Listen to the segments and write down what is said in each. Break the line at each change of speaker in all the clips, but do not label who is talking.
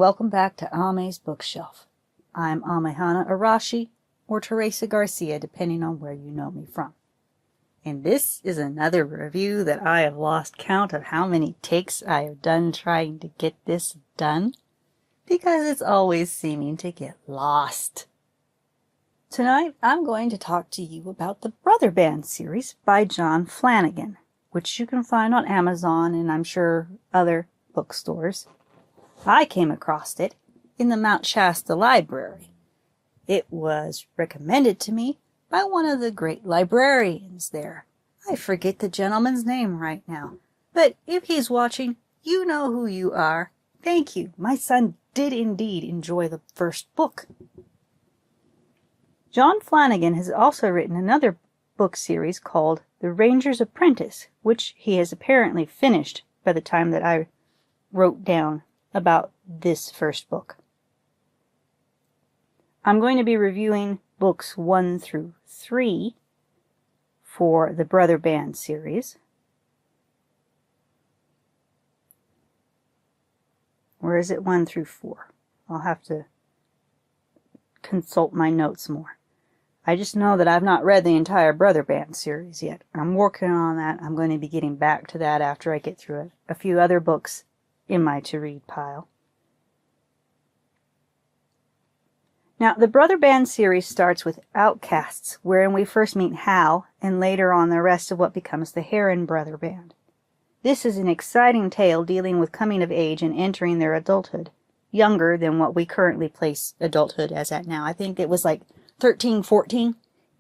welcome back to Ame's Bookshelf. I'm Amehana, Arashi, or Teresa, Garcia, depending on where you know me from. And this is another review that I have lost count of how many takes I have done trying to get this done, because it's always seeming to get lost. Tonight, I'm going to talk to you about the Brotherband series by John Flanagan, which you can find on Amazon and I'm sure other bookstores. I came across it in the Mount Shasta library. It was recommended to me by one of the great librarians there. I forget the gentleman's name right now, but if he's watching, you know who you are. Thank you. My son did indeed enjoy the first book. John Flanagan has also written another book series called The Ranger's Apprentice, which he has apparently finished by the time that I wrote down about this first book. I'm going to be reviewing books 1 through 3 for the Brotherband series. Or is it 1 through 4? I'll have to consult my notes more. I just know that I've not read the entire Brotherband series yet. I'm working on that. I'm going to be getting back to that after I get through a few other books in my to-read pile. Now, the Brotherband series starts with Outcasts, wherein we first meet Hal, and later on the rest of what becomes the Heron Brotherband. This is an exciting tale dealing with coming of age and entering their adulthood, younger than what we currently place adulthood as at now. I think it was like 13, 14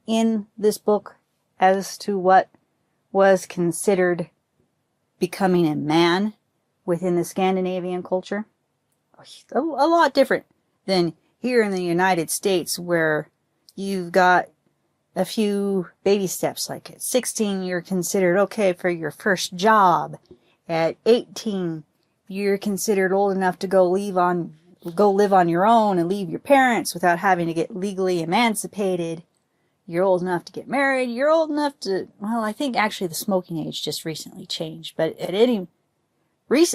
in this book as to what was considered becoming a man within the Scandinavian culture. A lot different than here in the United States, where you've got a few baby steps. Like at 16, you're considered okay for your first job. At 18, you're considered old enough to go live on your own and leave your parents without having to get legally emancipated. You're old enough to get married. You're old enough to, well, I think actually the smoking age just recently changed, but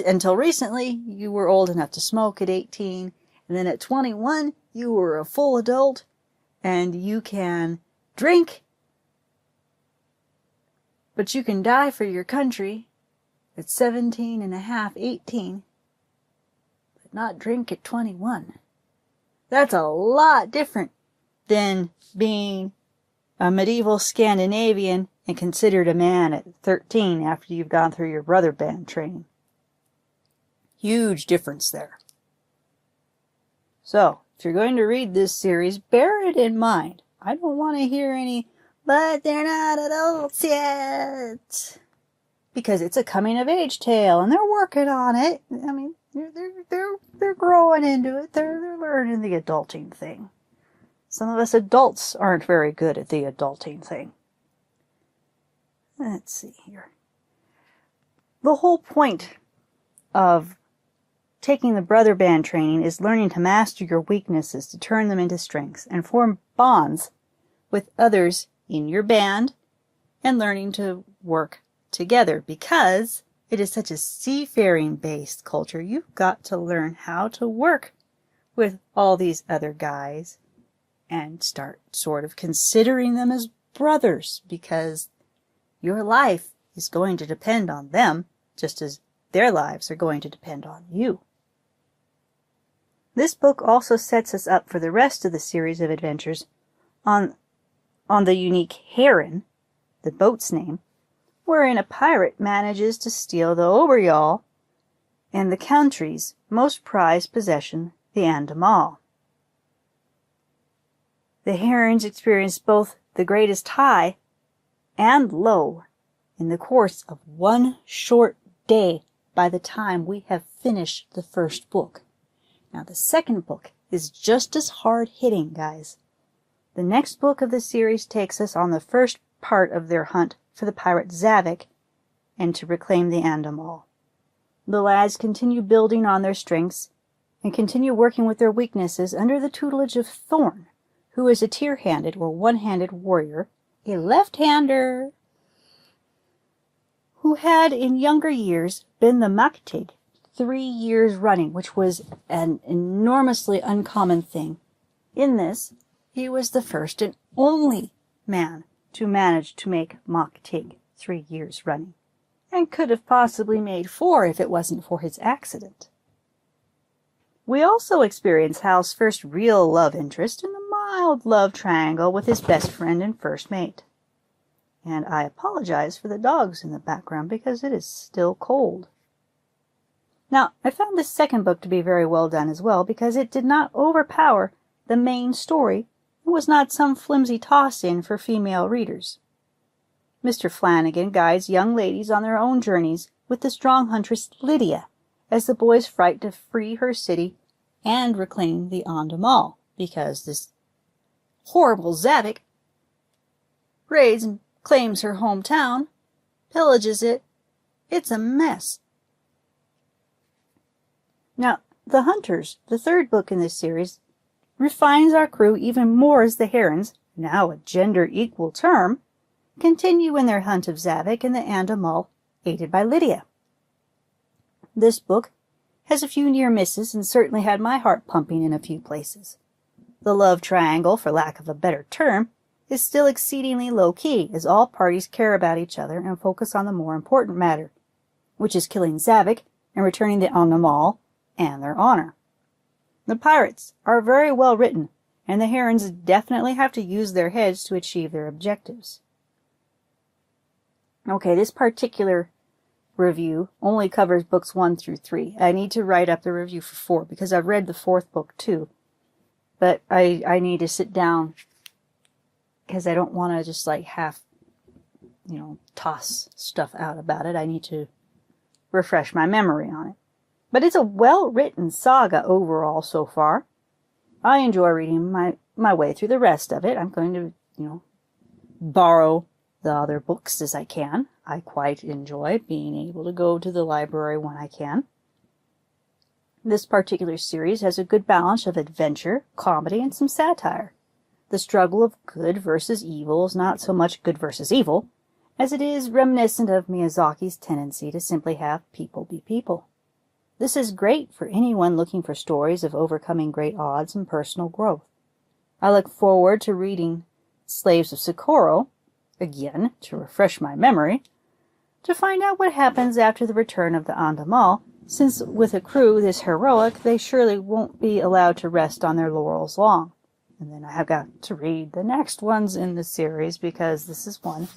until recently, you were old enough to smoke at 18, and then at 21, you were a full adult, and you can drink, but you can die for your country at 17 and a half, 18, but not drink at 21. That's a lot different than being a medieval Scandinavian and considered a man at 13 after you've gone through your Brotherband training. Huge difference there. So, if you're going to read this series, bear it in mind. I don't want to hear any, but they're not adults yet. Because it's a coming-of-age tale, and they're working on it. I mean, they're growing into it. They're learning the adulting thing. Some of us adults aren't very good at the adulting thing. Let's see here. The whole point of taking the Brotherband training is learning to master your weaknesses, to turn them into strengths, and form bonds with others in your band, and learning to work together. Because it is such a seafaring-based culture, you've got to learn how to work with all these other guys and start sort of considering them as brothers, because your life is going to depend on them, just as their lives are going to depend on you. This book also sets us up for the rest of the series of adventures on the unique Heron, the boat's name, wherein a pirate manages to steal the Oberjarl and the country's most prized possession, the Andomal. The Herons experience both the greatest high and low in the course of one short day by the time we have finished the first book. Now, the second book is just as hard-hitting, guys. The next book of the series takes us on the first part of their hunt for the pirate Zavik and to reclaim the Andomal. The lads continue building on their strengths and continue working with their weaknesses under the tutelage of Thorn, who is a tear-handed or one-handed warrior, a left-hander, who had in younger years been the Maktig, 3 years running, which was an enormously uncommon thing. In this, he was the first and only man to manage to make mock Tig 3 years running, and could have possibly made 4 if it wasn't for his accident. We also experience Hal's first real love interest in the mild love triangle with his best friend and first mate. And I apologize for the dogs in the background because it is still cold. Now, I found this second book to be very well done as well because it did not overpower the main story. It was not some flimsy toss-in for female readers. Mr. Flanagan guides young ladies on their own journeys with the strong huntress Lydia as the boys fight to free her city and reclaim the Andomal, because this horrible Zavik raids and claims her hometown, pillages it. It's a mess. Now, The Hunters, the third book in this series, refines our crew even more as the Herons, now a gender-equal term, continue in their hunt of Zavik and the Andomal, aided by Lydia. This book has a few near misses and certainly had my heart pumping in a few places. The love triangle, for lack of a better term, is still exceedingly low-key, as all parties care about each other and focus on the more important matter, which is killing Zavik and returning the Andomal and their honor. The pirates are very well written, and the Herons definitely have to use their heads to achieve their objectives. Okay, this particular review only covers books 1 through 3. I need to write up the review for 4 because I've read the 4th book too. But I need to sit down because I don't want to just like half, toss stuff out about it. I need to refresh my memory on it. But it's a well-written saga overall so far. I enjoy reading my way through the rest of it. I'm going to, borrow the other books as I can. I quite enjoy being able to go to the library when I can. This particular series has a good balance of adventure, comedy, and some satire. The struggle of good versus evil is not so much good versus evil, as it is reminiscent of Miyazaki's tendency to simply have people be people. This is great for anyone looking for stories of overcoming great odds and personal growth. I look forward to reading Slaves of Socorro, again, to refresh my memory, to find out what happens after the return of the Andomal, since with a crew this heroic, they surely won't be allowed to rest on their laurels long. And then I have got to read the next ones in the series, because this is one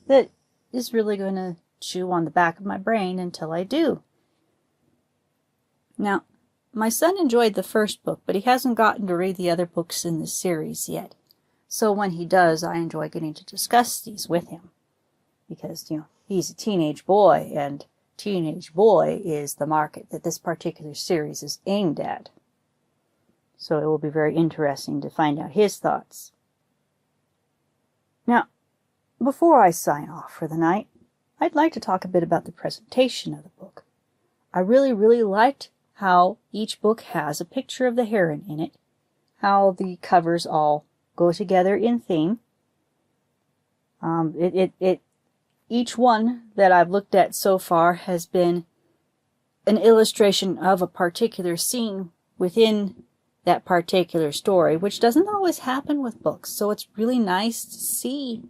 that is really going to chew on the back of my brain until I do. Now, my son enjoyed the first book, but he hasn't gotten to read the other books in the series yet. So when he does, I enjoy getting to discuss these with him. Because, he's a teenage boy, and teenage boy is the market that this particular series is aimed at. So it will be very interesting to find out his thoughts. Now, before I sign off for the night, I'd like to talk a bit about the presentation of the book. I really, really liked how each book has a picture of the heron in it, how the covers all go together in theme. Each one that I've looked at so far has been an illustration of a particular scene within that particular story, which doesn't always happen with books. So it's really nice to see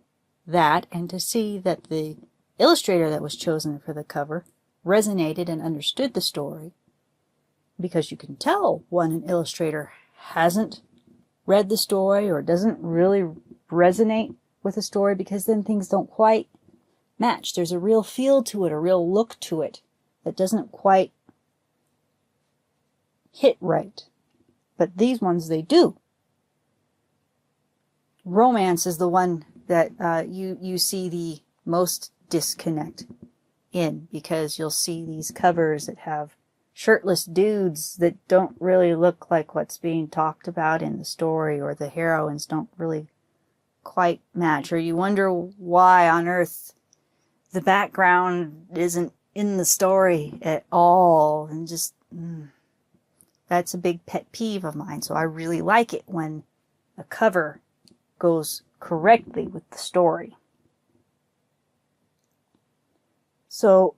that, and to see that the illustrator that was chosen for the cover resonated and understood the story. Because you can tell when an illustrator hasn't read the story or doesn't really resonate with the story, because then things don't quite match. There's a real feel to it, a real look to it that doesn't quite hit right. But these ones, they do. Romance is the one that you see the most disconnect in, because you'll see these covers that have shirtless dudes that don't really look like what's being talked about in the story, or the heroines don't really quite match, or you wonder why on earth the background isn't in the story at all, and just that's a big pet peeve of mine. So I really like it when a cover goes correctly with the story. So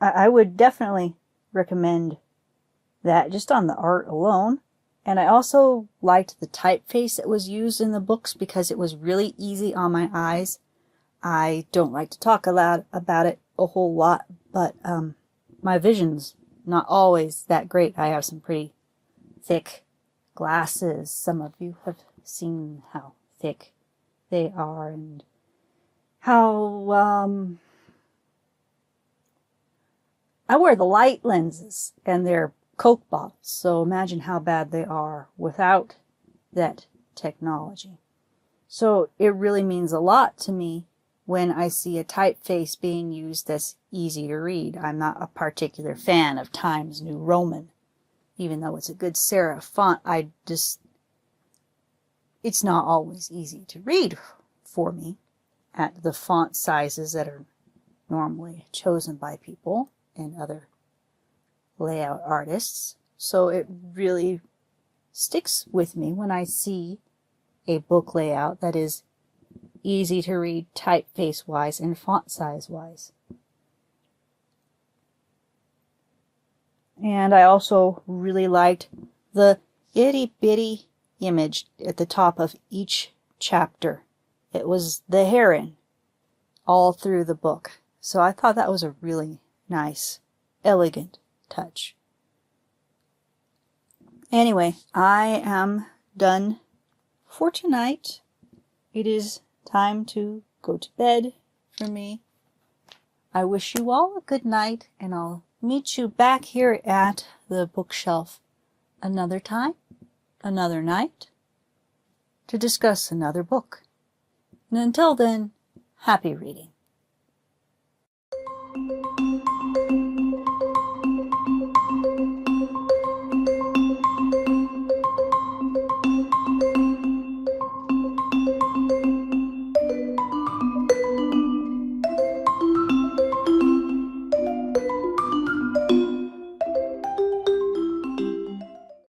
I would definitely recommend that just on the art alone. And I also liked the typeface that was used in the books because it was really easy on my eyes. I don't like to talk about it a whole lot, but my vision's not always that great. I have some pretty thick glasses. Some of you have seen how thick they are and how I wear the light lenses and they're Coke bottles, so imagine how bad they are without that technology. So it really means a lot to me when I see a typeface being used that's easy to read. I'm not a particular fan of Times New Roman, even though it's a good serif font. It's not always easy to read for me at the font sizes that are normally chosen by people and other layout artists. So it really sticks with me when I see a book layout that is easy to read typeface wise and font size wise. And I also really liked the itty bitty image at the top of each chapter. It was the heron all through the book. So I thought that was a really nice, elegant touch. Anyway, I am done for tonight. It is time to go to bed for me. I wish you all a good night, and I'll meet you back here at the bookshelf another time, another night, to discuss another book. And until then, happy reading.